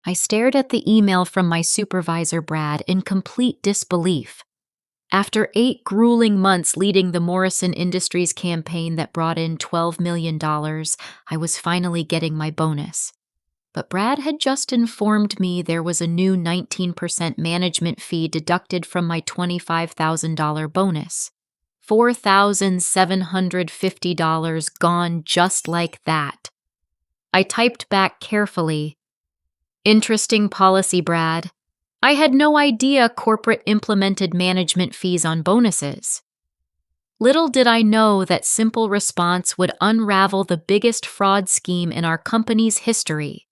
I stared at the email from my supervisor, Brad, in complete disbelief. After 8 grueling months leading the Morrison Industries campaign that brought in $12 million, I was finally getting my bonus. But Brad had just informed me there was a new 19% management fee deducted from my $25,000 bonus. $4,750 gone just like that. I typed back carefully. Interesting policy, Brad. I had no idea corporate implemented management fees on bonuses. Little did I know that simple response would unravel the biggest fraud scheme in our company's history.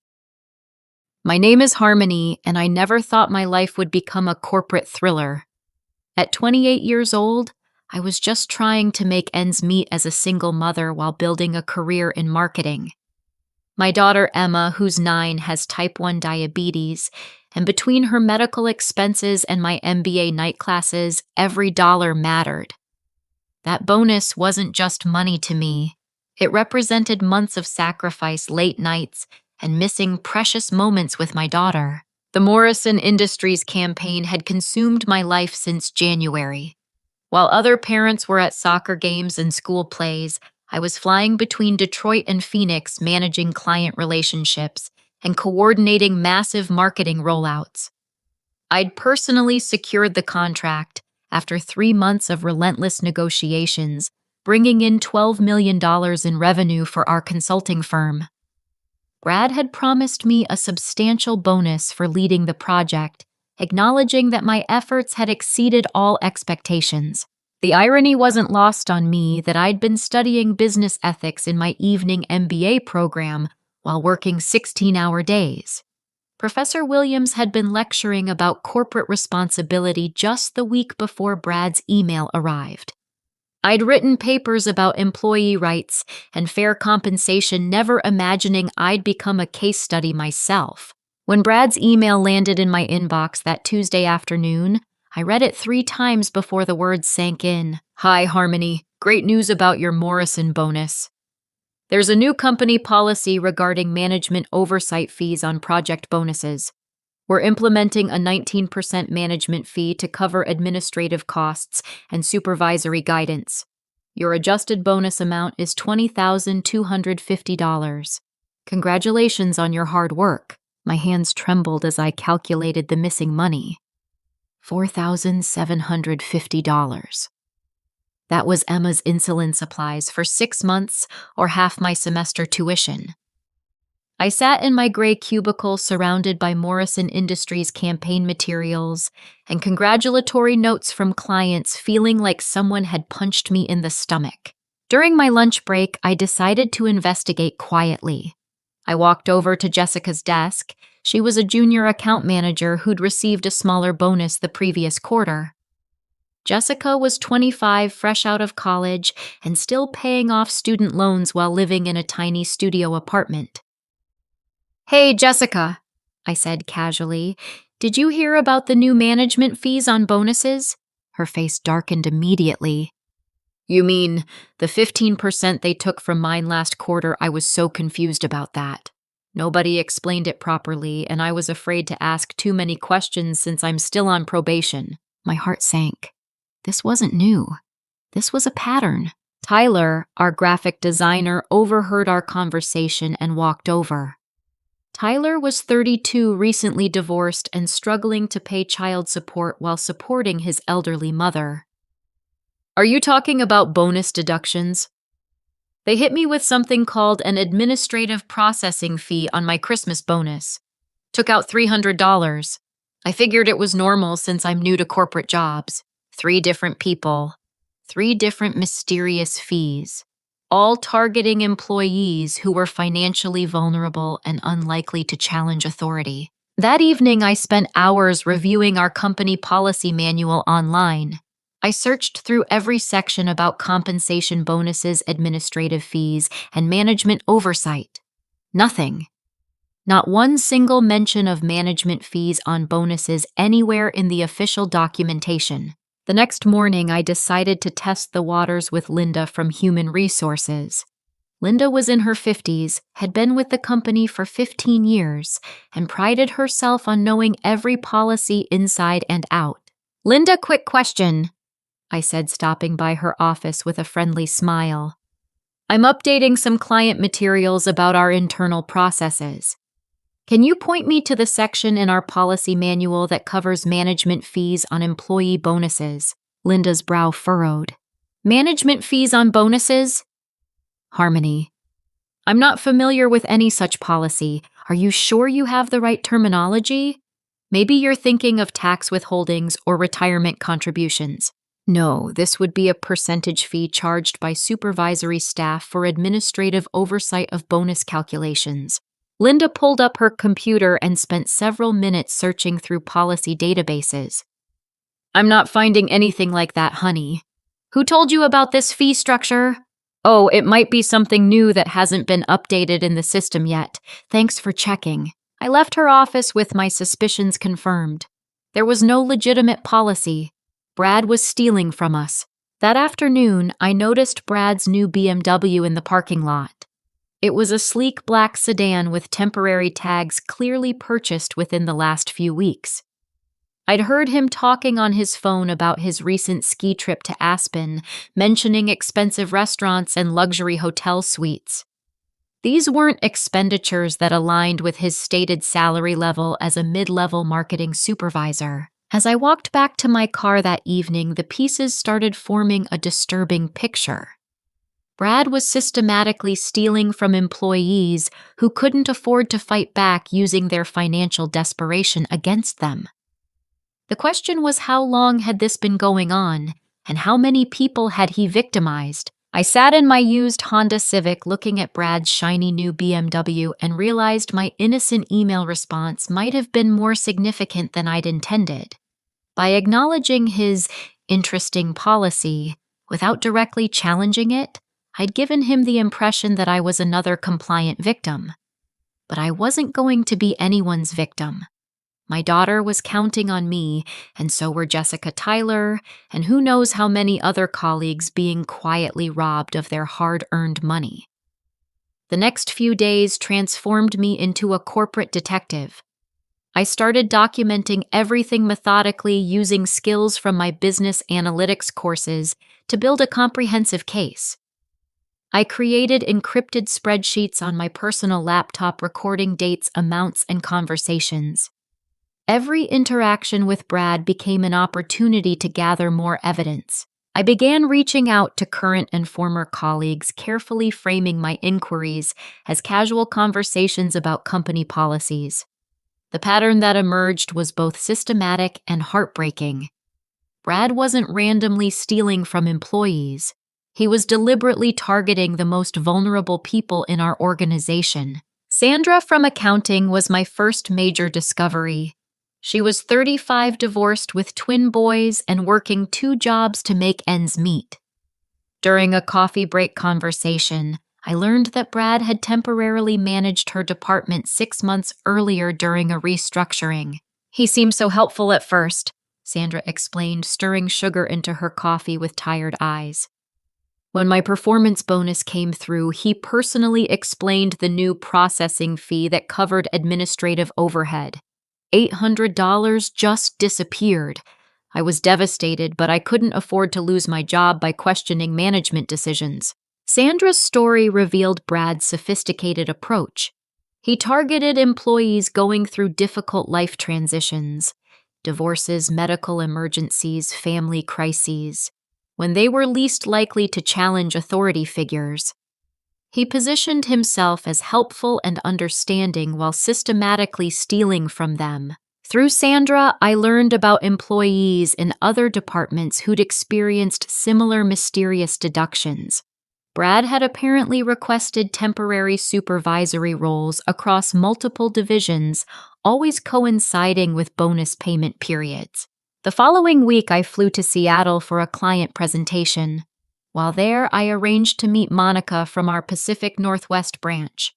My name is Harmony, and I never thought my life would become a corporate thriller. At 28 years old, I was just trying to make ends meet as a single mother while building a career in marketing. My daughter Emma, who's 9, has type 1 diabetes, and between her medical expenses and my MBA night classes, every dollar mattered. That bonus wasn't just money to me. It represented months of sacrifice, late nights, and missing precious moments with my daughter. The Morrison Industries campaign had consumed my life since January. While other parents were at soccer games and school plays, I was flying between Detroit and Phoenix managing client relationships and coordinating massive marketing rollouts. I'd personally secured the contract after 3 months of relentless negotiations, bringing in $12 million in revenue for our consulting firm. Brad had promised me a substantial bonus for leading the project, acknowledging that my efforts had exceeded all expectations. The irony wasn't lost on me that I'd been studying business ethics in my evening MBA program while working 16-hour days. Professor Williams had been lecturing about corporate responsibility just the week before Brad's email arrived. I'd written papers about employee rights and fair compensation, never imagining I'd become a case study myself. When Brad's email landed in my inbox that Tuesday afternoon, I read it 3 times before the words sank in. Hi, Harmony. Great news about your Morrison bonus. There's a new company policy regarding management oversight fees on project bonuses. We're implementing a 19% management fee to cover administrative costs and supervisory guidance. Your adjusted bonus amount is $20,250. Congratulations on your hard work. My hands trembled as I calculated the missing money. $4,750. That was Emma's insulin supplies for 6 months or half my semester tuition. I sat in my gray cubicle surrounded by Morrison Industries campaign materials and congratulatory notes from clients, feeling like someone had punched me in the stomach. During my lunch break, I decided to investigate quietly. I walked over to Jessica's desk. She was a junior account manager who'd received a smaller bonus the previous quarter. Jessica was 25, fresh out of college, and still paying off student loans while living in a tiny studio apartment. Hey, Jessica, I said casually, did you hear about the new management fees on bonuses? Her face darkened immediately. You mean the 15% they took from mine last quarter? I was so confused about that. Nobody explained it properly, and I was afraid to ask too many questions since I'm still on probation. My heart sank. This wasn't new. This was a pattern. Tyler, our graphic designer, overheard our conversation and walked over. Tyler was 32, recently divorced, and struggling to pay child support while supporting his elderly mother. Are you talking about bonus deductions? They hit me with something called an administrative processing fee on my Christmas bonus. Took out $300. I figured it was normal since I'm new to corporate jobs. 3 different people. 3 different mysterious fees. All targeting employees who were financially vulnerable and unlikely to challenge authority. That evening, I spent hours reviewing our company policy manual online. I searched through every section about compensation bonuses, administrative fees, and management oversight. Nothing. Not one single mention of management fees on bonuses anywhere in the official documentation. The next morning, I decided to test the waters with Linda from Human Resources. Linda was in her 50s, had been with the company for 15 years, and prided herself on knowing every policy inside and out. "Linda, quick question," I said, stopping by her office with a friendly smile. "I'm updating some client materials about our internal processes. Can you point me to the section in our policy manual that covers management fees on employee bonuses?" Linda's brow furrowed. "Management fees on bonuses?" Harmony. "I'm not familiar with any such policy. Are you sure you have the right terminology? Maybe you're thinking of tax withholdings or retirement contributions." "No, this would be a percentage fee charged by supervisory staff for administrative oversight of bonus calculations." Linda pulled up her computer and spent several minutes searching through policy databases. "I'm not finding anything like that, honey. Who told you about this fee structure?" "Oh, it might be something new that hasn't been updated in the system yet. Thanks for checking." I left her office with my suspicions confirmed. There was no legitimate policy. Brad was stealing from us. That afternoon, I noticed Brad's new BMW in the parking lot. It was a sleek black sedan with temporary tags clearly purchased within the last few weeks. I'd heard him talking on his phone about his recent ski trip to Aspen, mentioning expensive restaurants and luxury hotel suites. These weren't expenditures that aligned with his stated salary level as a mid-level marketing supervisor. As I walked back to my car that evening, the pieces started forming a disturbing picture. Brad was systematically stealing from employees who couldn't afford to fight back using their financial desperation against them. The question was, how long had this been going on, and how many people had he victimized? I sat in my used Honda Civic looking at Brad's shiny new BMW and realized my innocent email response might have been more significant than I'd intended. By acknowledging his interesting policy without directly challenging it, I'd given him the impression that I was another compliant victim. But I wasn't going to be anyone's victim. My daughter was counting on me, and so were Jessica Tyler, and who knows how many other colleagues being quietly robbed of their hard-earned money. The next few days transformed me into a corporate detective. I started documenting everything methodically using skills from my business analytics courses to build a comprehensive case. I created encrypted spreadsheets on my personal laptop recording dates, amounts, and conversations. Every interaction with Brad became an opportunity to gather more evidence. I began reaching out to current and former colleagues, carefully framing my inquiries as casual conversations about company policies. The pattern that emerged was both systematic and heartbreaking. Brad wasn't randomly stealing from employees. He was deliberately targeting the most vulnerable people in our organization. Sandra from accounting was my first major discovery. She was 35, divorced with twin boys, and working 2 jobs to make ends meet. During a coffee break conversation, I learned that Brad had temporarily managed her department 6 months earlier during a restructuring. "He seemed so helpful at first," Sandra explained, stirring sugar into her coffee with tired eyes. "When my performance bonus came through, he personally explained the new processing fee that covered administrative overhead. $800 just disappeared. I was devastated, but I couldn't afford to lose my job by questioning management decisions." Sandra's story revealed Brad's sophisticated approach. He targeted employees going through difficult life transitions, divorces, medical emergencies, family crises, when they were least likely to challenge authority figures. He positioned himself as helpful and understanding while systematically stealing from them. Through Sandra, I learned about employees in other departments who'd experienced similar mysterious deductions. Brad had apparently requested temporary supervisory roles across multiple divisions, always coinciding with bonus payment periods. The following week, I flew to Seattle for a client presentation. While there, I arranged to meet Monica from our Pacific Northwest branch.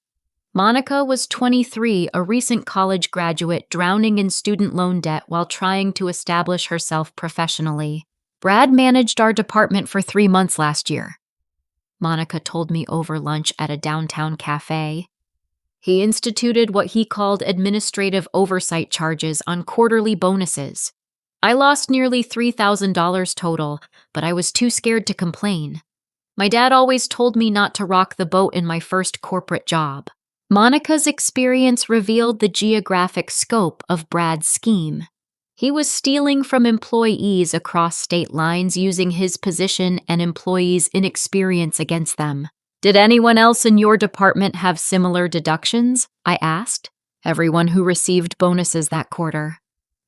Monica was 23, a recent college graduate drowning in student loan debt while trying to establish herself professionally. Brad managed our department for 3 months last year. Monica told me over lunch at a downtown cafe. He instituted what he called administrative oversight charges on quarterly bonuses. I lost nearly $3,000 total, but I was too scared to complain. My dad always told me not to rock the boat in my first corporate job. Monica's experience revealed the geographic scope of Brad's scheme. He was stealing from employees across state lines using his position and employees' inexperience against them. Did anyone else in your department have similar deductions? I asked. Everyone who received bonuses that quarter.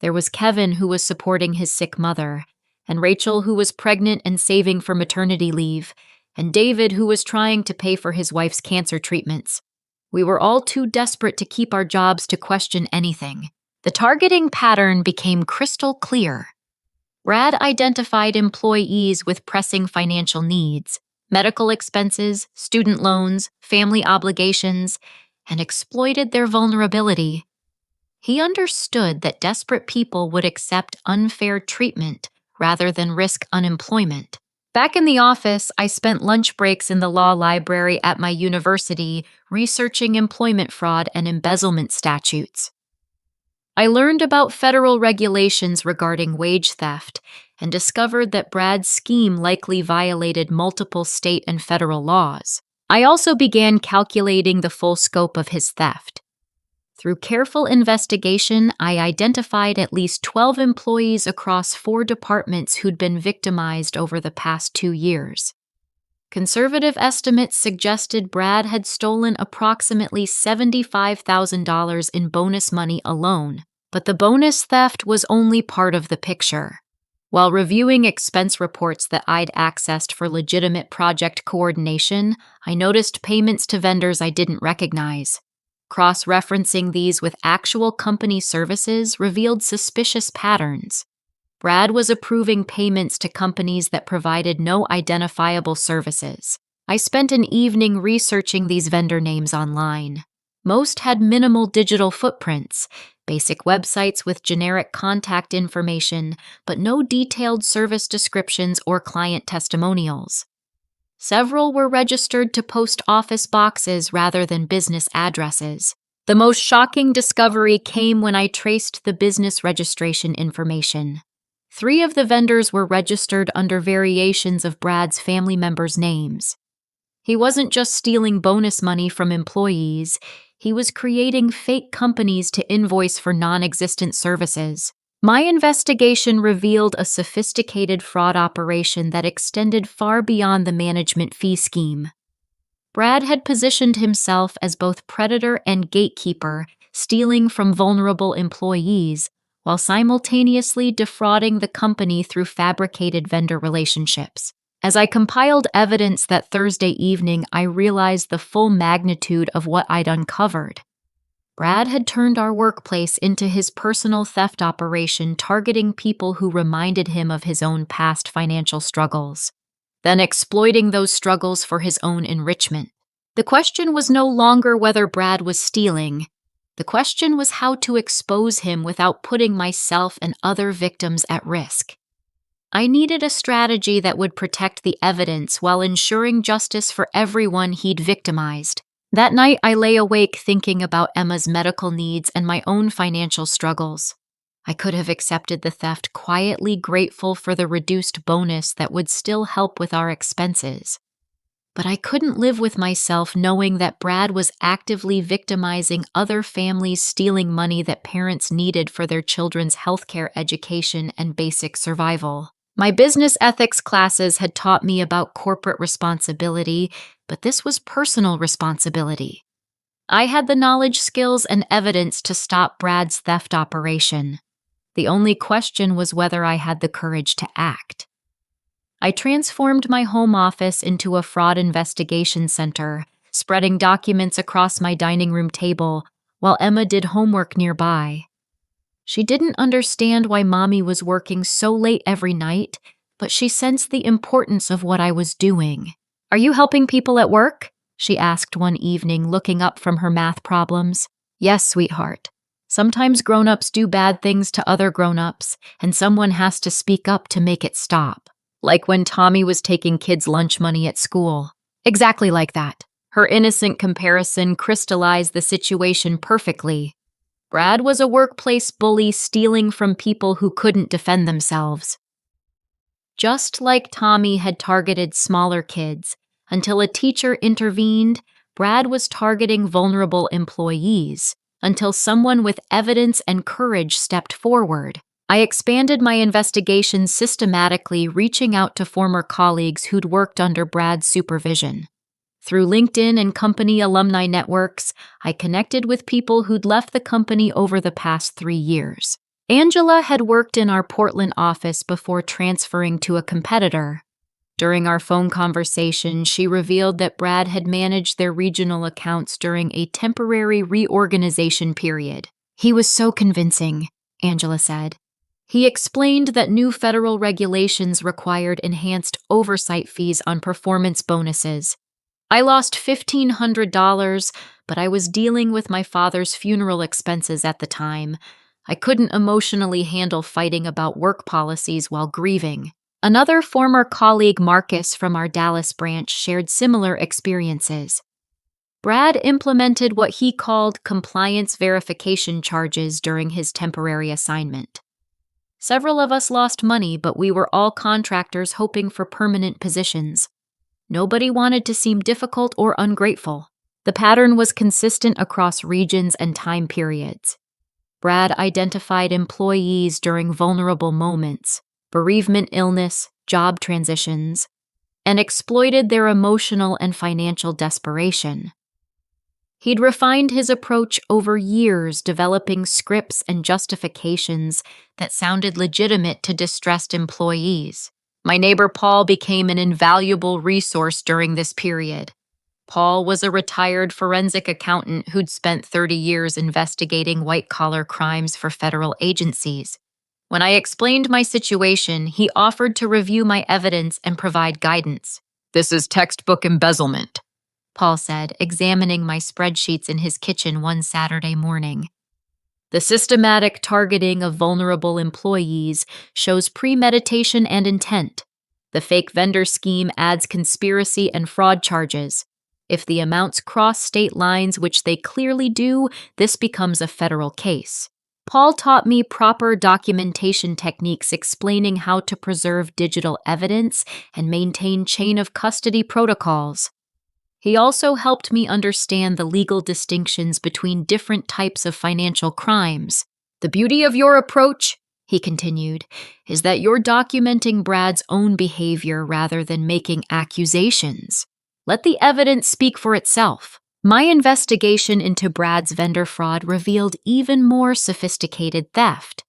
There was Kevin, who was supporting his sick mother, and Rachel, who was pregnant and saving for maternity leave, and David, who was trying to pay for his wife's cancer treatments. We were all too desperate to keep our jobs to question anything. The targeting pattern became crystal clear. Brad identified employees with pressing financial needs, medical expenses, student loans, family obligations, and exploited their vulnerability. He understood that desperate people would accept unfair treatment rather than risk unemployment. Back in the office, I spent lunch breaks in the law library at my university researching employment fraud and embezzlement statutes. I learned about federal regulations regarding wage theft and discovered that Brad's scheme likely violated multiple state and federal laws. I also began calculating the full scope of his theft. Through careful investigation, I identified at least 12 employees across 4 departments who'd been victimized over the past 2 years. Conservative estimates suggested Brad had stolen approximately $75,000 in bonus money alone, but the bonus theft was only part of the picture. While reviewing expense reports that I'd accessed for legitimate project coordination, I noticed payments to vendors I didn't recognize. Cross-referencing these with actual company services revealed suspicious patterns. Brad was approving payments to companies that provided no identifiable services. I spent an evening researching these vendor names online. Most had minimal digital footprints, basic websites with generic contact information, but no detailed service descriptions or client testimonials. Several were registered to post office boxes rather than business addresses. The most shocking discovery came when I traced the business registration information. 3 of the vendors were registered under variations of Brad's family members' names. He wasn't just stealing bonus money from employees, he was creating fake companies to invoice for non-existent services. My investigation revealed a sophisticated fraud operation that extended far beyond the management fee scheme. Brad had positioned himself as both predator and gatekeeper, stealing from vulnerable employees, while simultaneously defrauding the company through fabricated vendor relationships. As I compiled evidence that Thursday evening, I realized the full magnitude of what I'd uncovered. Brad had turned our workplace into his personal theft operation, targeting people who reminded him of his own past financial struggles, then exploiting those struggles for his own enrichment. The question was no longer whether Brad was stealing. The question was how to expose him without putting myself and other victims at risk. I needed a strategy that would protect the evidence while ensuring justice for everyone he'd victimized. That night, I lay awake thinking about Emma's medical needs and my own financial struggles. I could have accepted the theft, quietly grateful for the reduced bonus that would still help with our expenses. But I couldn't live with myself knowing that Brad was actively victimizing other families, stealing money that parents needed for their children's healthcare, education, and basic survival. My business ethics classes had taught me about corporate responsibility, but this was personal responsibility. I had the knowledge, skills, and evidence to stop Brad's theft operation. The only question was whether I had the courage to act. I transformed my home office into a fraud investigation center, spreading documents across my dining room table while Emma did homework nearby. She didn't understand why Mommy was working so late every night, but she sensed the importance of what I was doing. "Are you helping people at work?" she asked one evening, looking up from her math problems. "Yes, sweetheart. Sometimes grown-ups do bad things to other grown-ups, and someone has to speak up to make it stop. Like when Tommy was taking kids' lunch money at school." Exactly like that. Her innocent comparison crystallized the situation perfectly. Brad was a workplace bully stealing from people who couldn't defend themselves. Just like Tommy had targeted smaller kids, until a teacher intervened, Brad was targeting vulnerable employees, until someone with evidence and courage stepped forward. I expanded my investigation systematically, reaching out to former colleagues who'd worked under Brad's supervision. Through LinkedIn and company alumni networks, I connected with people who'd left the company over the past 3 years. Angela had worked in our Portland office before transferring to a competitor. During our phone conversation, she revealed that Brad had managed their regional accounts during a temporary reorganization period. He was so convincing, Angela said. He explained that new federal regulations required enhanced oversight fees on performance bonuses. I lost $1,500, but I was dealing with my father's funeral expenses at the time. I couldn't emotionally handle fighting about work policies while grieving. Another former colleague, Marcus, from our Dallas branch, shared similar experiences. Brad implemented what he called compliance verification charges during his temporary assignment. Several of us lost money, but we were all contractors hoping for permanent positions. Nobody wanted to seem difficult or ungrateful. The pattern was consistent across regions and time periods. Brad identified employees during vulnerable moments, bereavement, illness, job transitions, and exploited their emotional and financial desperation. He'd refined his approach over years, developing scripts and justifications that sounded legitimate to distressed employees. My neighbor Paul became an invaluable resource during this period. Paul was a retired forensic accountant who'd spent 30 years investigating white-collar crimes for federal agencies. When I explained my situation, he offered to review my evidence and provide guidance. "This is textbook embezzlement," Paul said, examining my spreadsheets in his kitchen one Saturday morning. "The systematic targeting of vulnerable employees shows premeditation and intent. The fake vendor scheme adds conspiracy and fraud charges. If the amounts cross state lines, which they clearly do, this becomes a federal case." Paul taught me proper documentation techniques, explaining how to preserve digital evidence and maintain chain of custody protocols. He also helped me understand the legal distinctions between different types of financial crimes. "The beauty of your approach," he continued, "is that you're documenting Brad's own behavior rather than making accusations. Let the evidence speak for itself." My investigation into Brad's vendor fraud revealed even more sophisticated theft.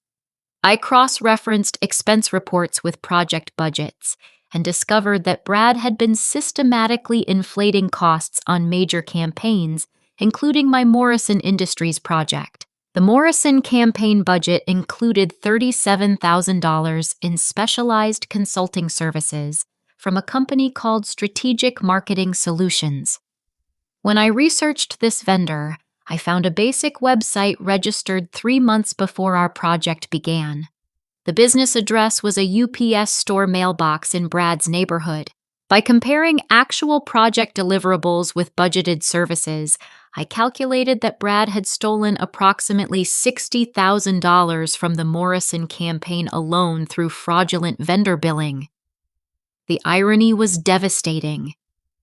I cross-referenced expense reports with project budgets and discovered that Brad had been systematically inflating costs on major campaigns, including my Morrison Industries project. The Morrison campaign budget included $37,000 in specialized consulting services from a company called Strategic Marketing Solutions. When I researched this vendor, I found a basic website registered 3 months before our project began. The business address was a UPS store mailbox in Brad's neighborhood. By comparing actual project deliverables with budgeted services, I calculated that Brad had stolen approximately $60,000 from the Morrison campaign alone through fraudulent vendor billing. The irony was devastating.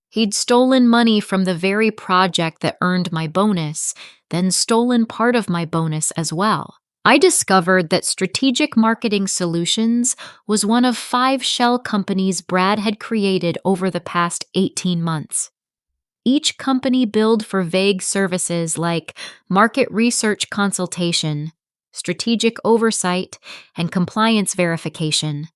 He'd stolen money from the very project that earned my bonus, then stolen part of my bonus as well. I discovered that Strategic Marketing Solutions was one of 5 shell companies Brad had created over the past 18 months. Each company billed for vague services like market research consultation, strategic oversight, and compliance verification.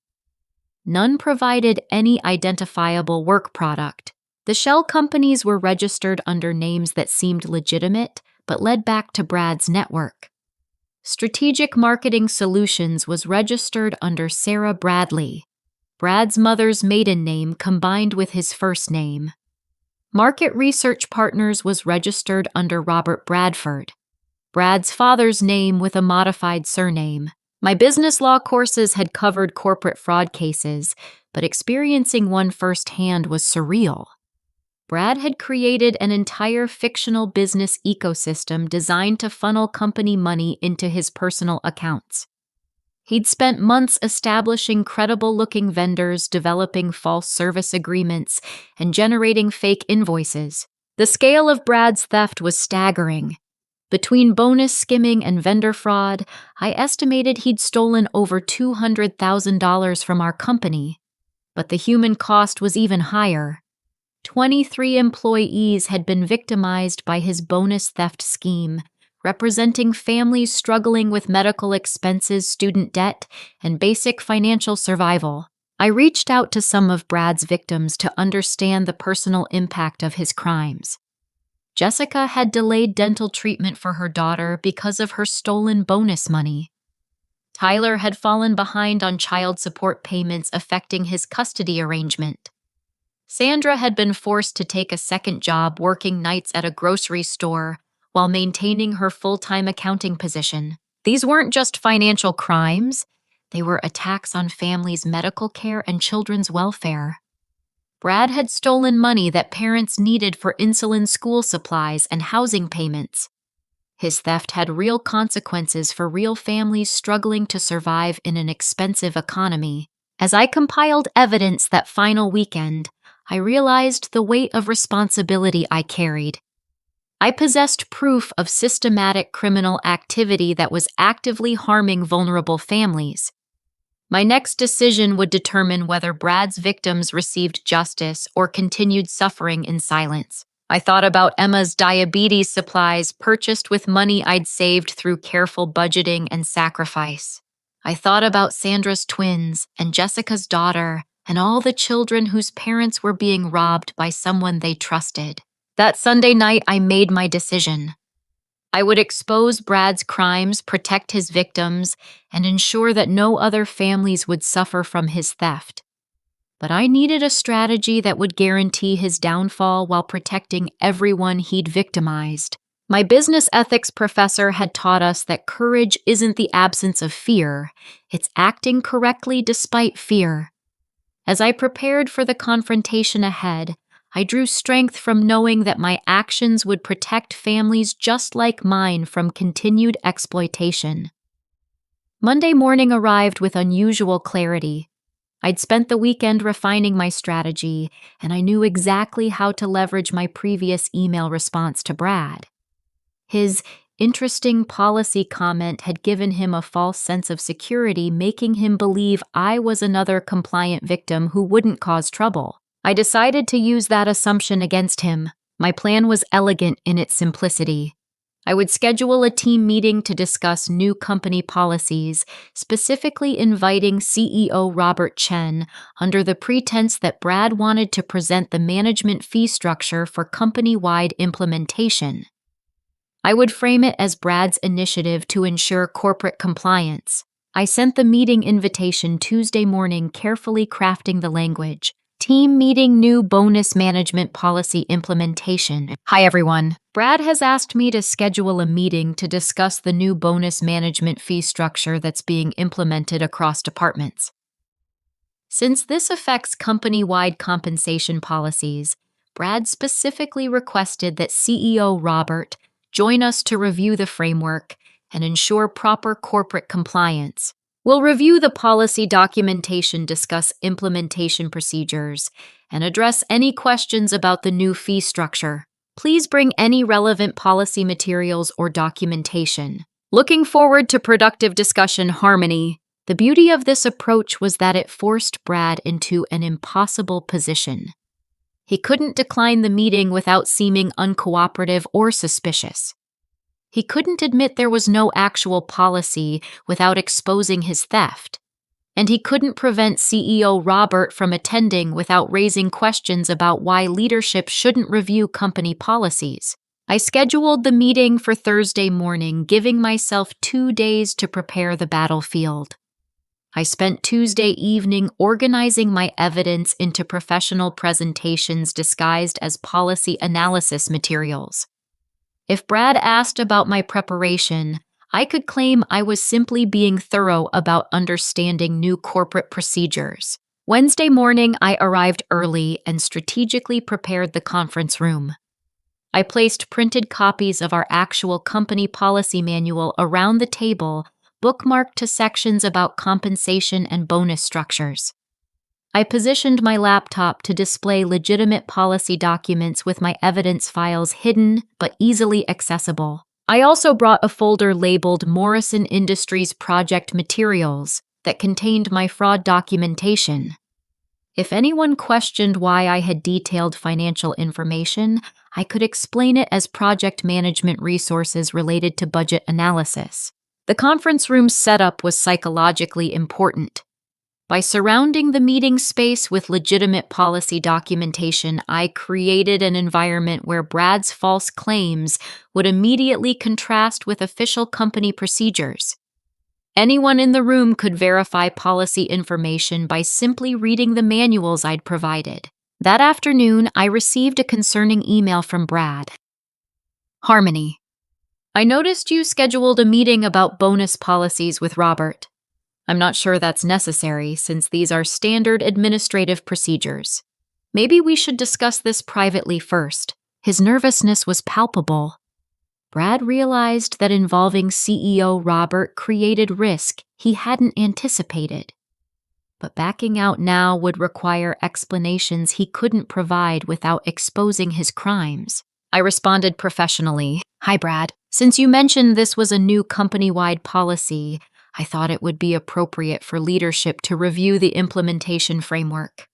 None provided any identifiable work product. The shell companies were registered under names that seemed legitimate but led back to Brad's network. Strategic Marketing Solutions was registered under Sarah Bradley, Brad's mother's maiden name combined with his first name. Market Research Partners was registered under Robert Bradford, Brad's father's name with a modified surname. My business law courses had covered corporate fraud cases, but experiencing one firsthand was surreal. Brad had created an entire fictional business ecosystem designed to funnel company money into his personal accounts. He'd spent months establishing credible-looking vendors, developing false service agreements, and generating fake invoices. The scale of Brad's theft was staggering. Between bonus skimming and vendor fraud, I estimated he'd stolen over $200,000 from our company. But the human cost was even higher. 23 employees had been victimized by his bonus theft scheme, representing families struggling with medical expenses, student debt, and basic financial survival. I reached out to some of Brad's victims to understand the personal impact of his crimes. Jessica had delayed dental treatment for her daughter because of her stolen bonus money. Tyler had fallen behind on child support payments, affecting his custody arrangement. Sandra had been forced to take a second job working nights at a grocery store while maintaining her full-time accounting position. These weren't just financial crimes, they were attacks on families' medical care and children's welfare. Brad had stolen money that parents needed for insulin, school supplies, and housing payments. His theft had real consequences for real families struggling to survive in an expensive economy. As I compiled evidence that final weekend, I realized the weight of responsibility I carried. I possessed proof of systematic criminal activity that was actively harming vulnerable families. My next decision would determine whether Brad's victims received justice or continued suffering in silence. I thought about Emma's diabetes supplies purchased with money I'd saved through careful budgeting and sacrifice. I thought about Sandra's twins and Jessica's daughter and all the children whose parents were being robbed by someone they trusted. That Sunday night, I made my decision. I would expose Brad's crimes, protect his victims, and ensure that no other families would suffer from his theft. But I needed a strategy that would guarantee his downfall while protecting everyone he'd victimized. My business ethics professor had taught us that courage isn't the absence of fear, it's acting correctly despite fear. As I prepared for the confrontation ahead, I drew strength from knowing that my actions would protect families just like mine from continued exploitation. Monday morning arrived with unusual clarity. I'd spent the weekend refining my strategy, and I knew exactly how to leverage my previous email response to Brad. His interesting policy comment had given him a false sense of security, making him believe I was another compliant victim who wouldn't cause trouble. I decided to use that assumption against him. My plan was elegant in its simplicity. I would schedule a team meeting to discuss new company policies, specifically inviting CEO Robert Chen under the pretense that Brad wanted to present the management fee structure for company-wide implementation. I would frame it as Brad's initiative to ensure corporate compliance. I sent the meeting invitation Tuesday morning, carefully crafting the language. Team meeting, new bonus management policy implementation. Hi everyone. Brad has asked me to schedule a meeting to discuss the new bonus management fee structure that's being implemented across departments. Since this affects company-wide compensation policies, Brad specifically requested that CEO Robert join us to review the framework and ensure proper corporate compliance. We'll review the policy documentation, discuss implementation procedures, and address any questions about the new fee structure. Please bring any relevant policy materials or documentation. Looking forward to productive discussion. Harmony. The beauty of this approach was that it forced Brad into an impossible position. He couldn't decline the meeting without seeming uncooperative or suspicious. He couldn't admit there was no actual policy without exposing his theft. And he couldn't prevent CEO Robert from attending without raising questions about why leadership shouldn't review company policies. I scheduled the meeting for Thursday morning, giving myself 2 days to prepare the battlefield. I spent Tuesday evening organizing my evidence into professional presentations disguised as policy analysis materials. If Brad asked about my preparation, I could claim I was simply being thorough about understanding new corporate procedures. Wednesday morning, I arrived early and strategically prepared the conference room. I placed printed copies of our actual company policy manual around the table, bookmarked to sections about compensation and bonus structures. I positioned my laptop to display legitimate policy documents with my evidence files hidden but easily accessible. I also brought a folder labeled Morrison Industries Project Materials that contained my fraud documentation. If anyone questioned why I had detailed financial information, I could explain it as project management resources related to budget analysis. The conference room's setup was psychologically important. By surrounding the meeting space with legitimate policy documentation, I created an environment where Brad's false claims would immediately contrast with official company procedures. Anyone in the room could verify policy information by simply reading the manuals I'd provided. That afternoon, I received a concerning email from Brad. Harmony. I noticed you scheduled a meeting about bonus policies with Robert. I'm not sure that's necessary since these are standard administrative procedures. Maybe we should discuss this privately first. His nervousness was palpable. Brad realized that involving CEO Robert created risk he hadn't anticipated. But backing out now would require explanations he couldn't provide without exposing his crimes. I responded professionally. Hi, Brad. Since you mentioned this was a new company-wide policy, I thought it would be appropriate for leadership to review the implementation framework.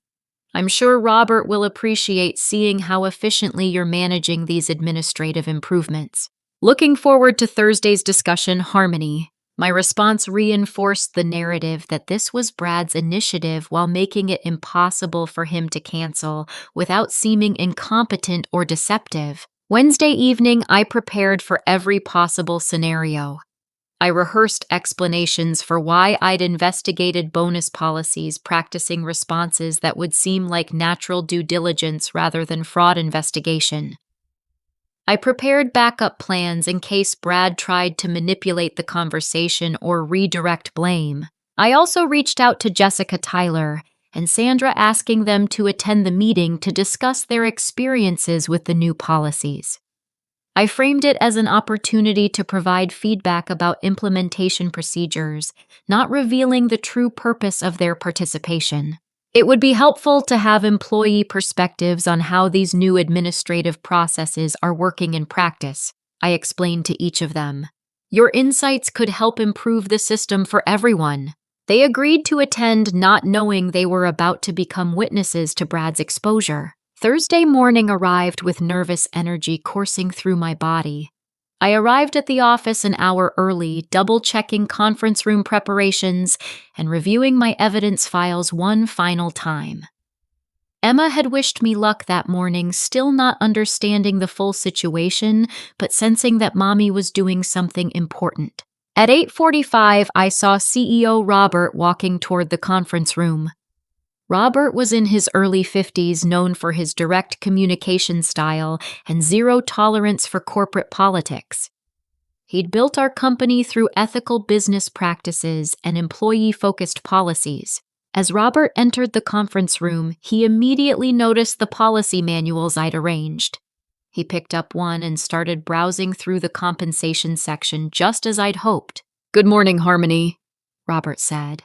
I'm sure Robert will appreciate seeing how efficiently you're managing these administrative improvements. Looking forward to Thursday's discussion, Harmony. My response reinforced the narrative that this was Brad's initiative while making it impossible for him to cancel without seeming incompetent or deceptive. Wednesday evening, I prepared for every possible scenario. I rehearsed explanations for why I'd investigated bonus policies, practicing responses that would seem like natural due diligence rather than fraud investigation. I prepared backup plans in case Brad tried to manipulate the conversation or redirect blame. I also reached out to Jessica Tyler and Sandra, asking them to attend the meeting to discuss their experiences with the new policies. I framed it as an opportunity to provide feedback about implementation procedures, not revealing the true purpose of their participation. It would be helpful to have employee perspectives on how these new administrative processes are working in practice, I explained to each of them. Your insights could help improve the system for everyone. They agreed to attend, not knowing they were about to become witnesses to Brad's exposure. Thursday morning arrived with nervous energy coursing through my body. I arrived at the office an hour early, double-checking conference room preparations and reviewing my evidence files one final time. Emma had wished me luck that morning, still not understanding the full situation, but sensing that Mommy was doing something important. At 8:45, I saw CEO Robert walking toward the conference room. Robert was in his early 50s, known for his direct communication style and zero tolerance for corporate politics. He'd built our company through ethical business practices and employee-focused policies. As Robert entered the conference room, he immediately noticed the policy manuals I'd arranged. He picked up one and started browsing through the compensation section just as I'd hoped. "Good morning, Harmony," Robert said.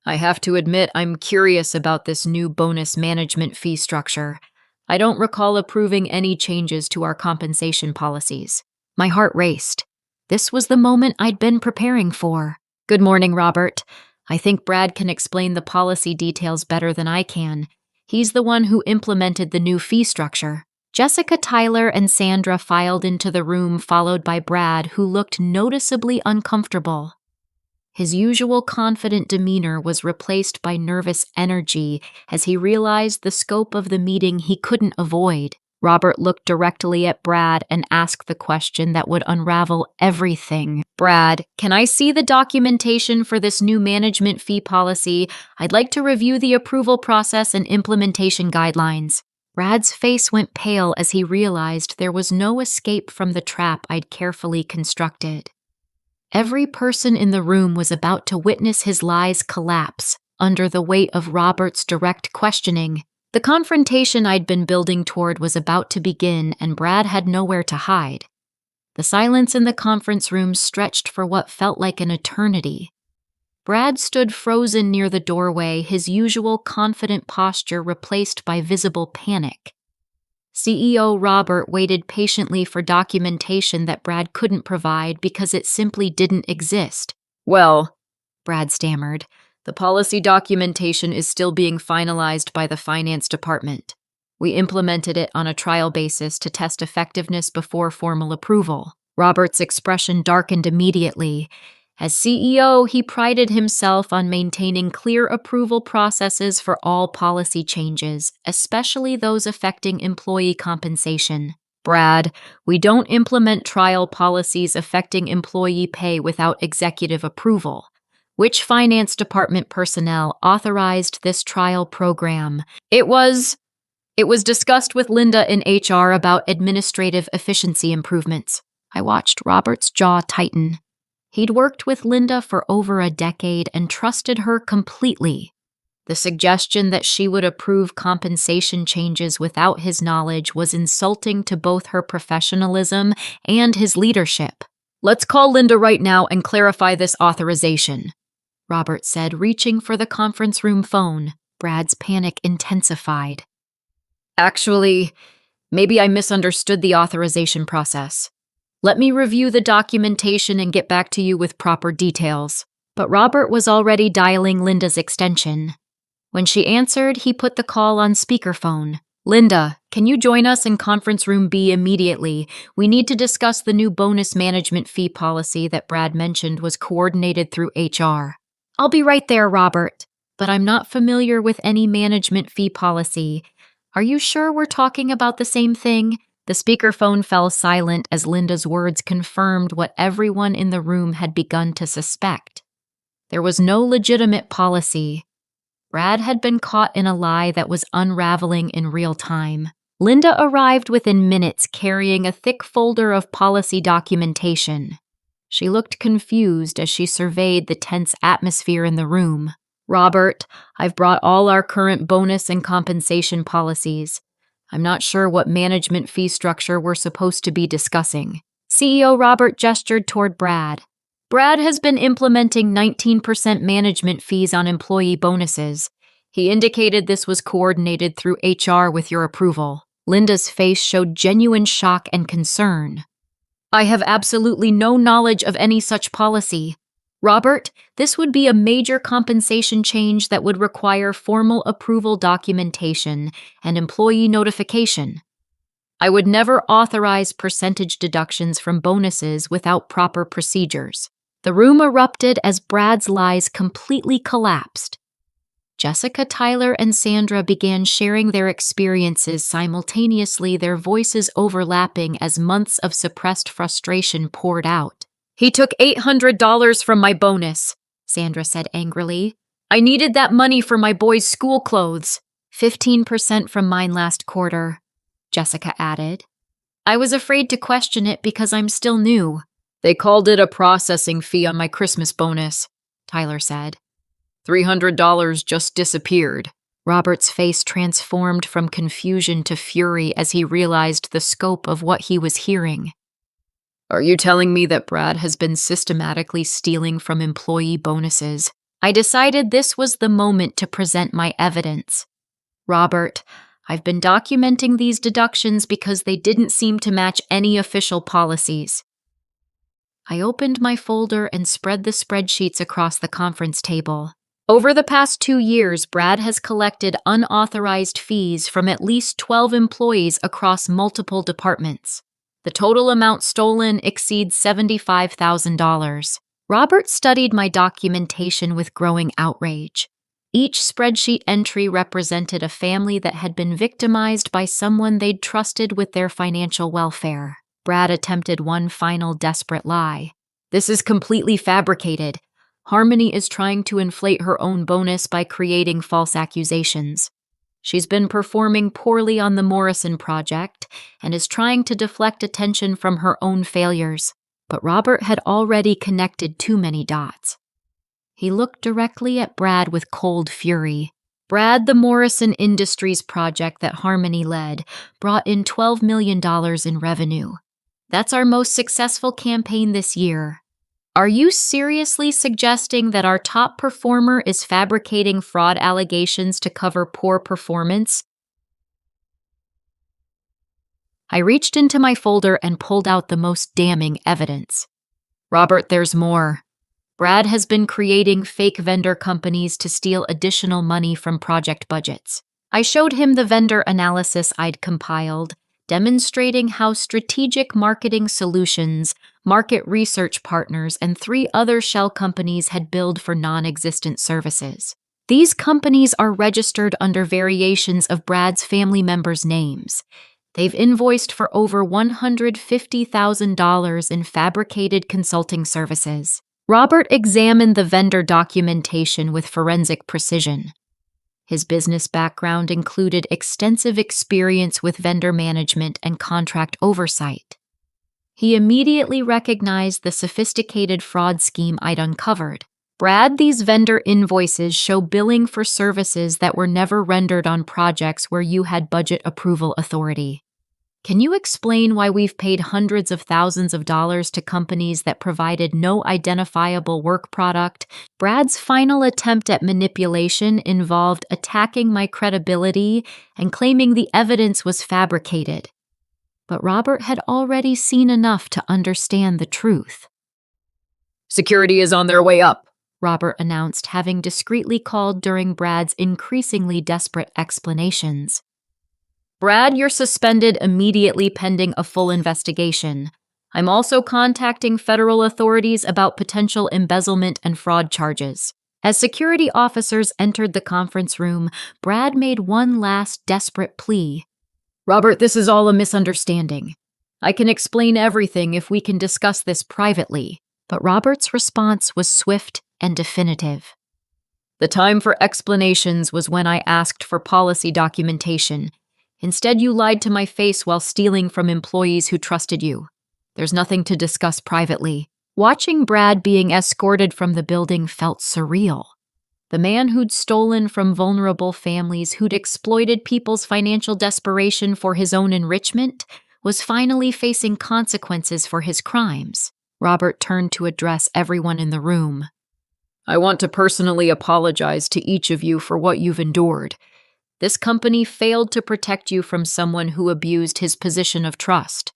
"I have to admit I'm curious about this new bonus management fee structure. I don't recall approving any changes to our compensation policies." My heart raced. This was the moment I'd been preparing for. "Good morning, Robert. I think Brad can explain the policy details better than I can. He's the one who implemented the new fee structure." Jessica Tyler and Sandra filed into the room, followed by Brad, who looked noticeably uncomfortable. His usual confident demeanor was replaced by nervous energy as he realized the scope of the meeting he couldn't avoid. Robert looked directly at Brad and asked the question that would unravel everything. "Brad, can I see the documentation for this new management fee policy? I'd like to review the approval process and implementation guidelines." Brad's face went pale as he realized there was no escape from the trap I'd carefully constructed. Every person in the room was about to witness his lies collapse. under the weight of Robert's direct questioning. The confrontation I'd been building toward was about to begin, and Brad had nowhere to hide. The silence in the conference room stretched for what felt like an eternity. Brad stood frozen near the doorway, his usual confident posture replaced by visible panic. CEO Robert waited patiently for documentation that Brad couldn't provide because it simply didn't exist. "Well," Brad stammered, "the policy documentation is still being finalized by the finance department. We implemented it on a trial basis to test effectiveness before formal approval." Robert's expression darkened immediately. As CEO, he prided himself on maintaining clear approval processes for all policy changes, especially those affecting employee compensation. "Brad, we don't implement trial policies affecting employee pay without executive approval. Which finance department personnel authorized this trial program?" It was discussed with Linda in HR about administrative efficiency improvements." I watched Robert's jaw tighten. He'd worked with Linda for over a decade and trusted her completely. The suggestion that she would approve compensation changes without his knowledge was insulting to both her professionalism and his leadership. "Let's call Linda right now and clarify this authorization," Robert said, reaching for the conference room phone. Brad's panic intensified. "Actually, maybe I misunderstood the authorization process. Let me review the documentation and get back to you with proper details." But Robert was already dialing Linda's extension. When she answered, he put the call on speakerphone. "Linda, can you join us in conference room B immediately? We need to discuss the new bonus management fee policy that Brad mentioned was coordinated through HR." "I'll be right there, Robert. But I'm not familiar with any management fee policy. Are you sure we're talking about the same thing?" The speakerphone fell silent as Linda's words confirmed what everyone in the room had begun to suspect. There was no legitimate policy. Brad had been caught in a lie that was unraveling in real time. Linda arrived within minutes carrying a thick folder of policy documentation. She looked confused as she surveyed the tense atmosphere in the room. "Robert, I've brought all our current bonus and compensation policies. I'm not sure what management fee structure we're supposed to be discussing." CEO Robert gestured toward Brad. "Brad has been implementing 19% management fees on employee bonuses. He indicated this was coordinated through HR with your approval." Linda's face showed genuine shock and concern. "I have absolutely no knowledge of any such policy. Robert, this would be a major compensation change that would require formal approval documentation and employee notification. I would never authorize percentage deductions from bonuses without proper procedures." The room erupted as Brad's lies completely collapsed. Jessica, Tyler, and Sandra began sharing their experiences simultaneously, their voices overlapping as months of suppressed frustration poured out. "He took $800 from my bonus," Sandra said angrily. "I needed that money for my boys' school clothes." 15% from mine last quarter, Jessica added. "I was afraid to question it because I'm still new." "They called it a processing fee on my Christmas bonus," Tyler said. $300 just disappeared." Robert's face transformed from confusion to fury as he realized the scope of what he was hearing. "Are you telling me that Brad has been systematically stealing from employee bonuses?" I decided this was the moment to present my evidence. "Robert, I've been documenting these deductions because they didn't seem to match any official policies." I opened my folder and spread the spreadsheets across the conference table. Over the past 2 years, Brad has collected unauthorized fees from at least 12 employees across multiple departments. The total amount stolen exceeds $75,000. Robert studied my documentation with growing outrage. Each spreadsheet entry represented a family that had been victimized by someone they'd trusted with their financial welfare. Brad attempted one final desperate lie. "This is completely fabricated. Harmony is trying to inflate her own bonus by creating false accusations. She's been performing poorly on the Morrison project and is trying to deflect attention from her own failures." But Robert had already connected too many dots. He looked directly at Brad with cold fury. Brad, the Morrison Industries project that Harmony led, brought in $12 million in revenue. That's our most successful campaign this year. Are you seriously suggesting that our top performer is fabricating fraud allegations to cover poor performance? I reached into my folder and pulled out the most damning evidence. Robert, there's more. Brad has been creating fake vendor companies to steal additional money from project budgets. I showed him the vendor analysis I'd compiled, demonstrating how Strategic Marketing Solutions, Market Research Partners, and 3 other shell companies had billed for non-existent services. These companies are registered under variations of Brad's family members' names. They've invoiced for over $150,000 in fabricated consulting services. Robert examined the vendor documentation with forensic precision. His business background included extensive experience with vendor management and contract oversight. He immediately recognized the sophisticated fraud scheme I'd uncovered. Brad, these vendor invoices show billing for services that were never rendered on projects where you had budget approval authority. Can you explain why we've paid hundreds of thousands of dollars to companies that provided no identifiable work product? Brad's final attempt at manipulation involved attacking my credibility and claiming the evidence was fabricated. But Robert had already seen enough to understand the truth. Security is on their way up, Robert announced, having discreetly called during Brad's increasingly desperate explanations. Brad, you're suspended immediately pending a full investigation. I'm also contacting federal authorities about potential embezzlement and fraud charges. As security officers entered the conference room, Brad made one last desperate plea. Robert, this is all a misunderstanding. I can explain everything if we can discuss this privately. But Robert's response was swift and definitive. The time for explanations was when I asked for policy documentation. Instead, you lied to my face while stealing from employees who trusted you. There's nothing to discuss privately. Watching Brad being escorted from the building felt surreal. The man who'd stolen from vulnerable families, who'd exploited people's financial desperation for his own enrichment, was finally facing consequences for his crimes. Robert turned to address everyone in the room. I want to personally apologize to each of you for what you've endured. This company failed to protect you from someone who abused his position of trust.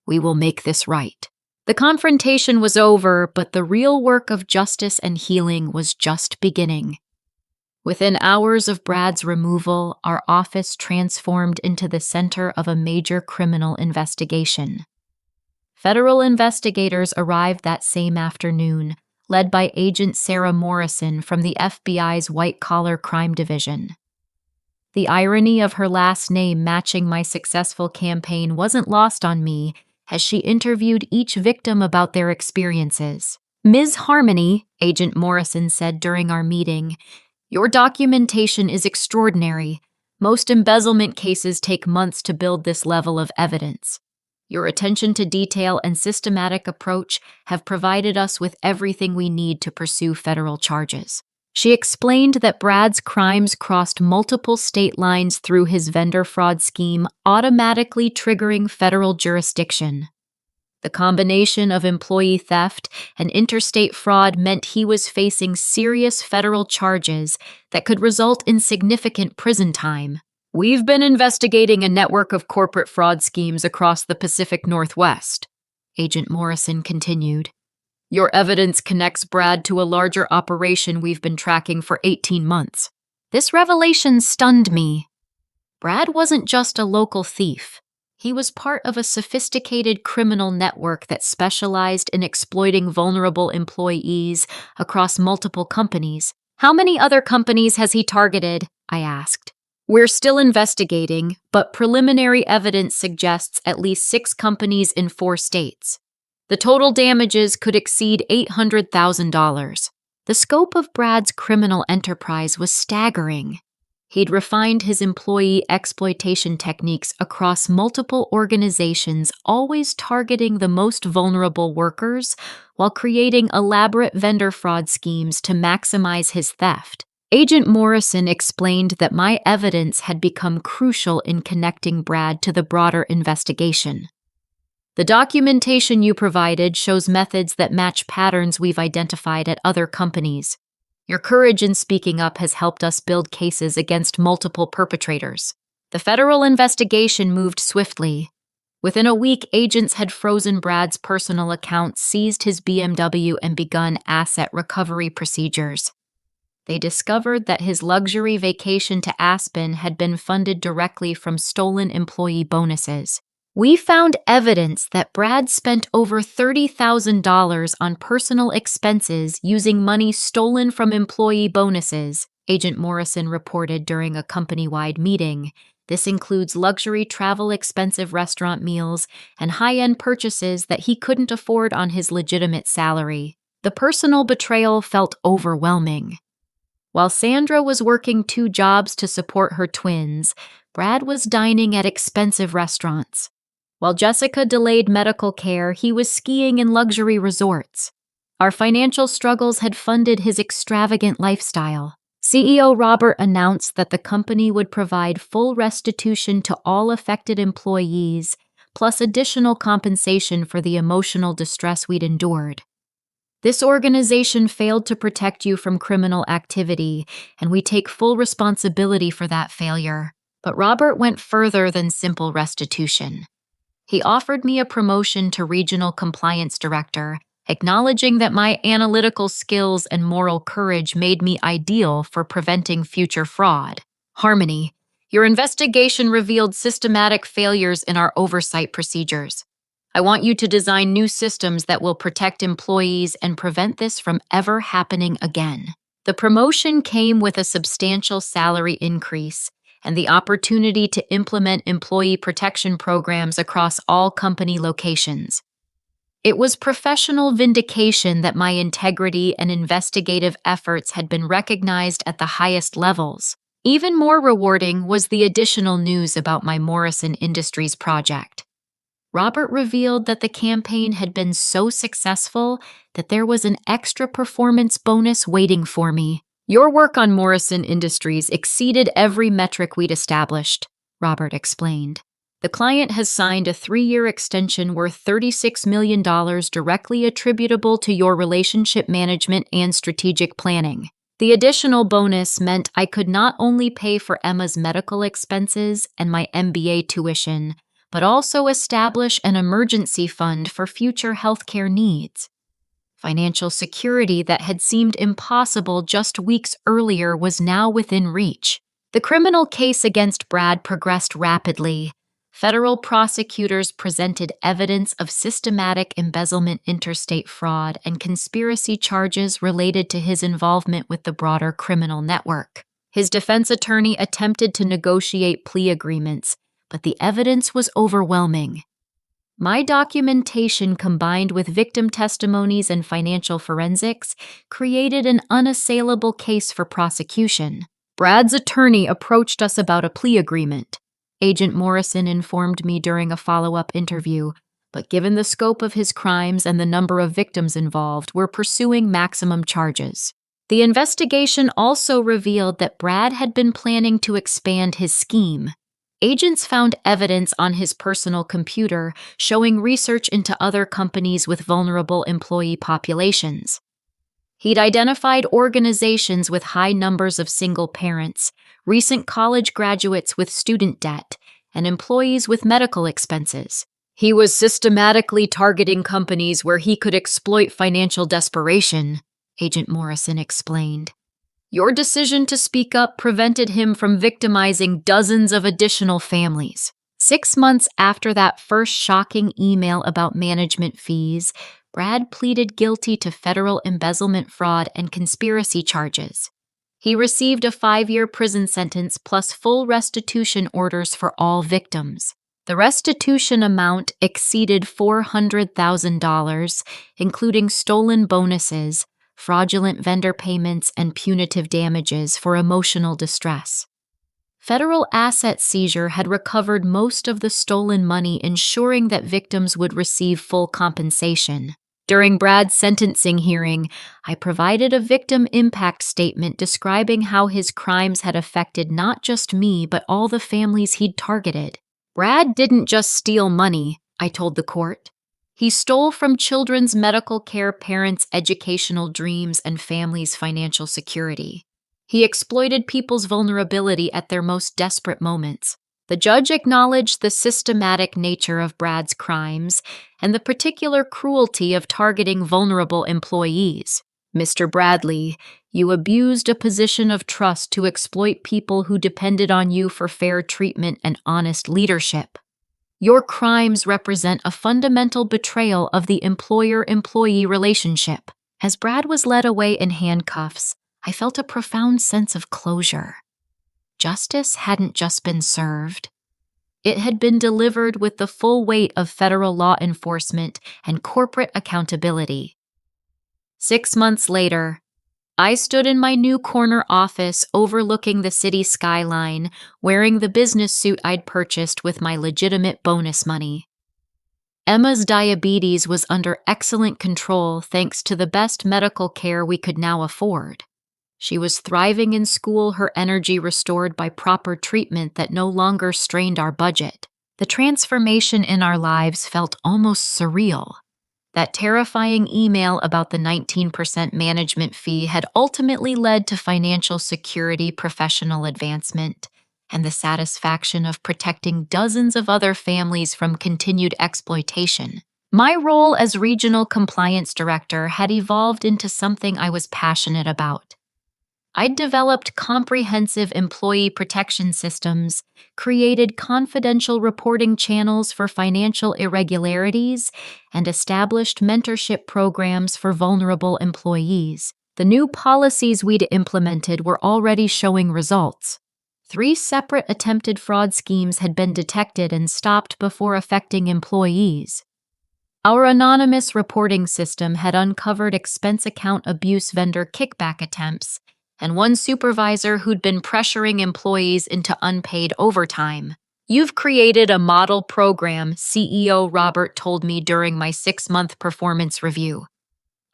We will make this right. The confrontation was over, but the real work of justice and healing was just beginning. Within hours of Brad's removal, our office transformed into the center of a major criminal investigation. Federal investigators arrived that same afternoon, led by Agent Sarah Morrison from the FBI's White-Collar Crime Division. The irony of her last name matching my successful campaign wasn't lost on me as she interviewed each victim about their experiences. Ms. Harmony, Agent Morrison said during our meeting, your documentation is extraordinary. Most embezzlement cases take months to build this level of evidence. Your attention to detail and systematic approach have provided us with everything we need to pursue federal charges. She explained that Brad's crimes crossed multiple state lines through his vendor fraud scheme, automatically triggering federal jurisdiction. The combination of employee theft and interstate fraud meant he was facing serious federal charges that could result in significant prison time. We've been investigating a network of corporate fraud schemes across the Pacific Northwest, Agent Morrison continued. Your evidence connects Brad to a larger operation we've been tracking for 18 months. This revelation stunned me. Brad wasn't just a local thief. He was part of a sophisticated criminal network that specialized in exploiting vulnerable employees across multiple companies. How many other companies has he targeted? I asked. We're still investigating, but preliminary evidence suggests at least 6 companies in 4 states. The total damages could exceed $800,000. The scope of Brad's criminal enterprise was staggering. He'd refined his employee exploitation techniques across multiple organizations, always targeting the most vulnerable workers while creating elaborate vendor fraud schemes to maximize his theft. Agent Morrison explained that my evidence had become crucial in connecting Brad to the broader investigation. The documentation you provided shows methods that match patterns we've identified at other companies. Your courage in speaking up has helped us build cases against multiple perpetrators. The federal investigation moved swiftly. Within a week, agents had frozen Brad's personal accounts, seized his BMW, and begun asset recovery procedures. They discovered that his luxury vacation to Aspen had been funded directly from stolen employee bonuses. We found evidence that Brad spent over $30,000 on personal expenses using money stolen from employee bonuses, Agent Morrison reported during a company-wide meeting. This includes luxury travel, expensive restaurant meals, and high-end purchases that he couldn't afford on his legitimate salary. The personal betrayal felt overwhelming. While Sandra was working 2 jobs to support her twins, Brad was dining at expensive restaurants. While Jessica delayed medical care, he was skiing in luxury resorts. Our financial struggles had funded his extravagant lifestyle. CEO Robert announced that the company would provide full restitution to all affected employees, plus additional compensation for the emotional distress we'd endured. This organization failed to protect you from criminal activity, and we take full responsibility for that failure. But Robert went further than simple restitution. He offered me a promotion to Regional Compliance Director, acknowledging that my analytical skills and moral courage made me ideal for preventing future fraud. Harmony, your investigation revealed systematic failures in our oversight procedures. I want you to design new systems that will protect employees and prevent this from ever happening again. The promotion came with a substantial salary increase and the opportunity to implement employee protection programs across all company locations. It was professional vindication that my integrity and investigative efforts had been recognized at the highest levels. Even more rewarding was the additional news about my Morrison Industries project. Robert revealed that the campaign had been so successful that there was an extra performance bonus waiting for me. Your work on Morrison Industries exceeded every metric we'd established, Robert explained. The client has signed a 3-year extension worth $36 million directly attributable to your relationship management and strategic planning. The additional bonus meant I could not only pay for Emma's medical expenses and my MBA tuition, but also establish an emergency fund for future healthcare needs. Financial security that had seemed impossible just weeks earlier was now within reach. The criminal case against Brad progressed rapidly. Federal prosecutors presented evidence of systematic embezzlement, interstate fraud, and conspiracy charges related to his involvement with the broader criminal network. His defense attorney attempted to negotiate plea agreements, but the evidence was overwhelming. My documentation, combined with victim testimonies and financial forensics, created an unassailable case for prosecution. Brad's attorney approached us about a plea agreement, Agent Morrison informed me during a follow-up interview, but given the scope of his crimes and the number of victims involved, we're pursuing maximum charges. The investigation also revealed that Brad had been planning to expand his scheme. Agents found evidence on his personal computer showing research into other companies with vulnerable employee populations. He'd identified organizations with high numbers of single parents, recent college graduates with student debt, and employees with medical expenses. He was systematically targeting companies where he could exploit financial desperation, Agent Morrison explained. Your decision to speak up prevented him from victimizing dozens of additional families. 6 months after that first shocking email about management fees, Brad pleaded guilty to federal embezzlement, fraud, and conspiracy charges. He received a 5-year prison sentence plus full restitution orders for all victims. The restitution amount exceeded $400,000, including stolen bonuses, fraudulent vendor payments, and punitive damages for emotional distress. Federal asset seizure had recovered most of the stolen money, ensuring that victims would receive full compensation. During Brad's sentencing hearing, I provided a victim impact statement describing how his crimes had affected not just me, but all the families he'd targeted. Brad didn't just steal money, I told the court. He stole from children's medical care, parents' educational dreams, and families' financial security. He exploited people's vulnerability at their most desperate moments. The judge acknowledged the systematic nature of Brad's crimes and the particular cruelty of targeting vulnerable employees. Mr. Bradley, you abused a position of trust to exploit people who depended on you for fair treatment and honest leadership. Your crimes represent a fundamental betrayal of the employer-employee relationship. As Brad was led away in handcuffs, I felt a profound sense of closure. Justice hadn't just been served. It had been delivered with the full weight of federal law enforcement and corporate accountability. 6 months later, I stood in my new corner office overlooking the city skyline, wearing the business suit I'd purchased with my legitimate bonus money. Emma's diabetes was under excellent control thanks to the best medical care we could now afford. She was thriving in school, her energy restored by proper treatment that no longer strained our budget. The transformation in our lives felt almost surreal. That terrifying email about the 19% management fee had ultimately led to financial security, professional advancement, and the satisfaction of protecting dozens of other families from continued exploitation. My role as regional compliance director had evolved into something I was passionate about. I'd developed comprehensive employee protection systems, created confidential reporting channels for financial irregularities, and established mentorship programs for vulnerable employees. The new policies we'd implemented were already showing results. 3 separate attempted fraud schemes had been detected and stopped before affecting employees. Our anonymous reporting system had uncovered expense account abuse vendor kickback attempts, and one supervisor who'd been pressuring employees into unpaid overtime. You've created a model program, CEO Robert told me during my 6-month performance review.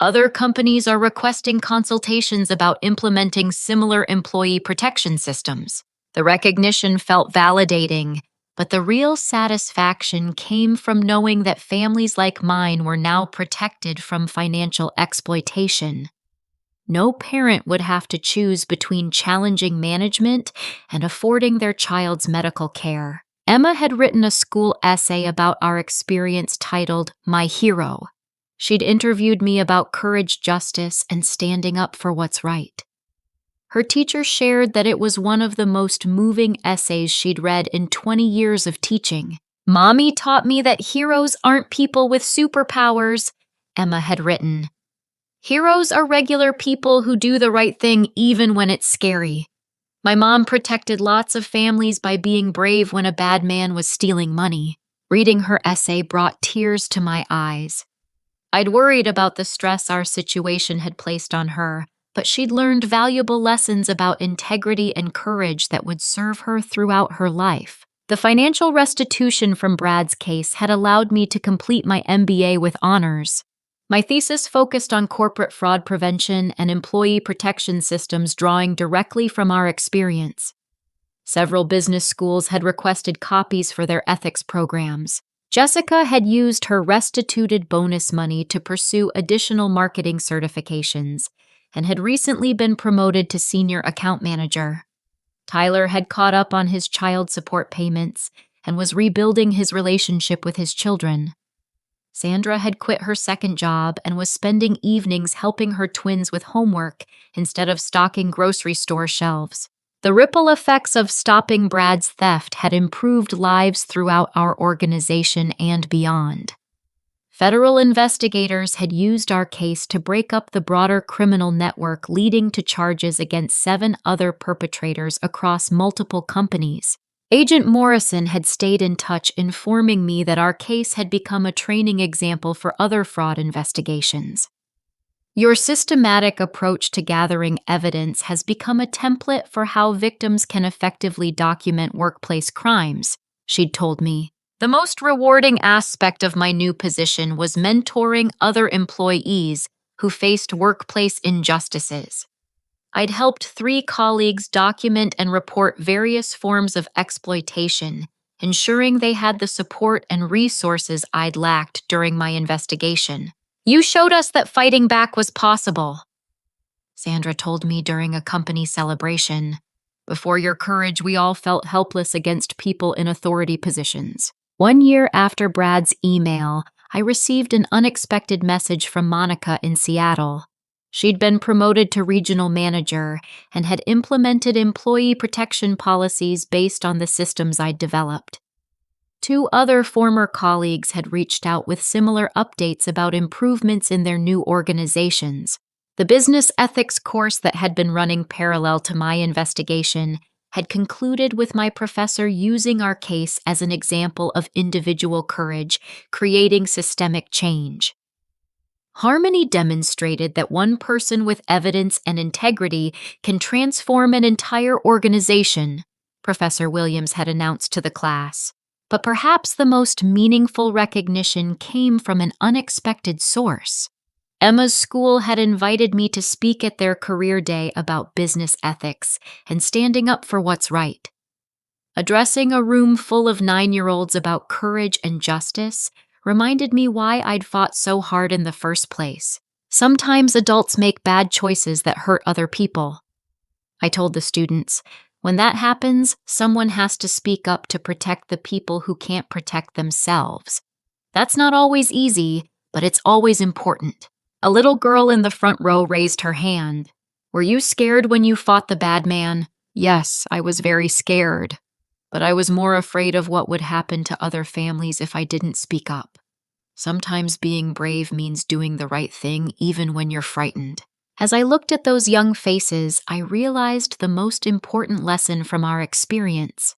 Other companies are requesting consultations about implementing similar employee protection systems. The recognition felt validating, but the real satisfaction came from knowing that families like mine were now protected from financial exploitation. No parent would have to choose between challenging management and affording their child's medical care. Emma had written a school essay about our experience titled My Hero. She'd interviewed me about courage, justice, and standing up for what's right. Her teacher shared that it was one of the most moving essays she'd read in 20 years of teaching. Mommy taught me that heroes aren't people with superpowers, Emma had written. Heroes are regular people who do the right thing even when it's scary. My mom protected lots of families by being brave when a bad man was stealing money. Reading her essay brought tears to my eyes. I'd worried about the stress our situation had placed on her, but she'd learned valuable lessons about integrity and courage that would serve her throughout her life. The financial restitution from Brad's case had allowed me to complete my MBA with honors. My thesis focused on corporate fraud prevention and employee protection systems, drawing directly from our experience. Several business schools had requested copies for their ethics programs. Jessica had used her restituted bonus money to pursue additional marketing certifications and had recently been promoted to senior account manager. Tyler had caught up on his child support payments and was rebuilding his relationship with his children. Sandra had quit her second job and was spending evenings helping her twins with homework instead of stocking grocery store shelves. The ripple effects of stopping Brad's theft had improved lives throughout our organization and beyond. Federal investigators had used our case to break up the broader criminal network, leading to charges against 7 other perpetrators across multiple companies. Agent Morrison had stayed in touch, informing me that our case had become a training example for other fraud investigations. Your systematic approach to gathering evidence has become a template for how victims can effectively document workplace crimes, she'd told me. The most rewarding aspect of my new position was mentoring other employees who faced workplace injustices. I'd helped 3 colleagues document and report various forms of exploitation, ensuring they had the support and resources I'd lacked during my investigation. You showed us that fighting back was possible, Sandra told me during a company celebration. Before your courage, we all felt helpless against people in authority positions. 1 year after Brad's email, I received an unexpected message from Monica in Seattle. She'd been promoted to regional manager and had implemented employee protection policies based on the systems I'd developed. 2 other former colleagues had reached out with similar updates about improvements in their new organizations. The business ethics course that had been running parallel to my investigation had concluded with my professor using our case as an example of individual courage, creating systemic change. Harmony demonstrated that one person with evidence and integrity can transform an entire organization, Professor Williams had announced to the class. But perhaps the most meaningful recognition came from an unexpected source. Emma's school had invited me to speak at their career day about business ethics and standing up for what's right. Addressing a room full of 9-year-olds about courage and justice reminded me why I'd fought so hard in the first place. Sometimes adults make bad choices that hurt other people. I told the students, when that happens, someone has to speak up to protect the people who can't protect themselves. That's not always easy, but it's always important. A little girl in the front row raised her hand. Were you scared when you fought the bad man? Yes, I was very scared. But I was more afraid of what would happen to other families if I didn't speak up. Sometimes being brave means doing the right thing even when you're frightened. As I looked at those young faces, I realized the most important lesson from our experience.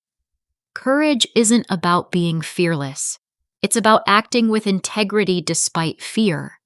Courage isn't about being fearless. It's about acting with integrity despite fear.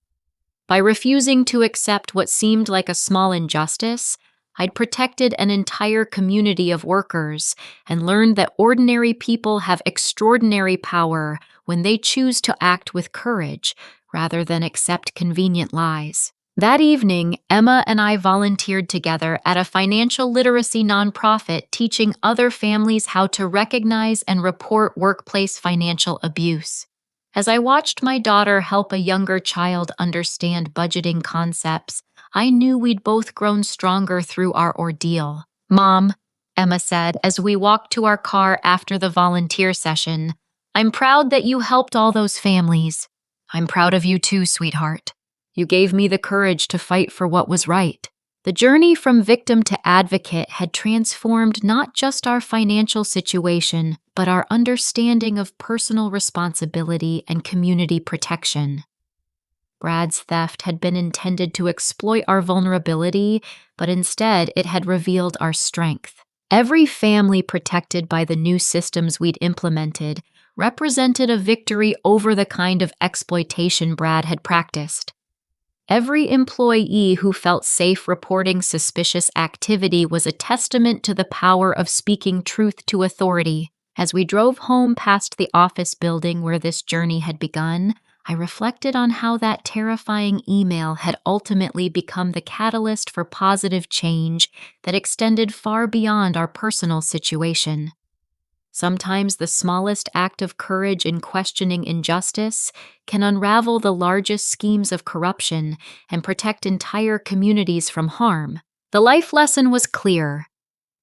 By refusing to accept what seemed like a small injustice, I'd protected an entire community of workers and learned that ordinary people have extraordinary power when they choose to act with courage rather than accept convenient lies. That evening, Emma and I volunteered together at a financial literacy nonprofit teaching other families how to recognize and report workplace financial abuse. As I watched my daughter help a younger child understand budgeting concepts, I knew we'd both grown stronger through our ordeal. Mom, Emma said as we walked to our car after the volunteer session, I'm proud that you helped all those families. I'm proud of you too, sweetheart. You gave me the courage to fight for what was right. The journey from victim to advocate had transformed not just our financial situation, but our understanding of personal responsibility and community protection. Brad's theft had been intended to exploit our vulnerability, but instead it had revealed our strength. Every family protected by the new systems we'd implemented represented a victory over the kind of exploitation Brad had practiced. Every employee who felt safe reporting suspicious activity was a testament to the power of speaking truth to authority. As we drove home past the office building where this journey had begun, I reflected on how that terrifying email had ultimately become the catalyst for positive change that extended far beyond our personal situation. Sometimes the smallest act of courage in questioning injustice can unravel the largest schemes of corruption and protect entire communities from harm. The life lesson was clear.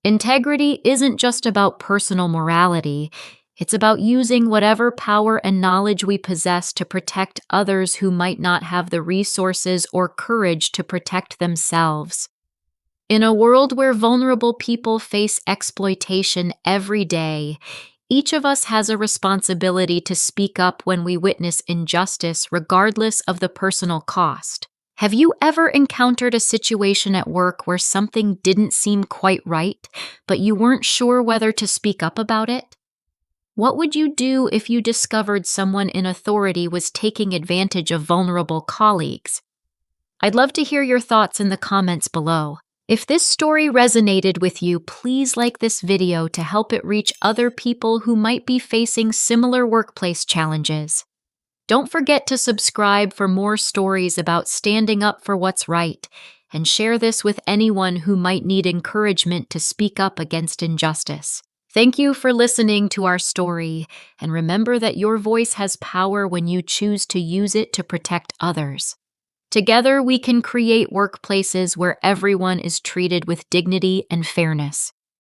Integrity isn't just about personal morality. It's about using whatever power and knowledge we possess to protect others who might not have the resources or courage to protect themselves. In a world where vulnerable people face exploitation every day, each of us has a responsibility to speak up when we witness injustice, regardless of the personal cost. Have you ever encountered a situation at work where something didn't seem quite right, but you weren't sure whether to speak up about it? What would you do if you discovered someone in authority was taking advantage of vulnerable colleagues? I'd love to hear your thoughts in the comments below. If this story resonated with you, please like this video to help it reach other people who might be facing similar workplace challenges. Don't forget to subscribe for more stories about standing up for what's right, and share this with anyone who might need encouragement to speak up against injustice. Thank you for listening to our story, and remember that your voice has power when you choose to use it to protect others. Together, we can create workplaces where everyone is treated with dignity and fairness.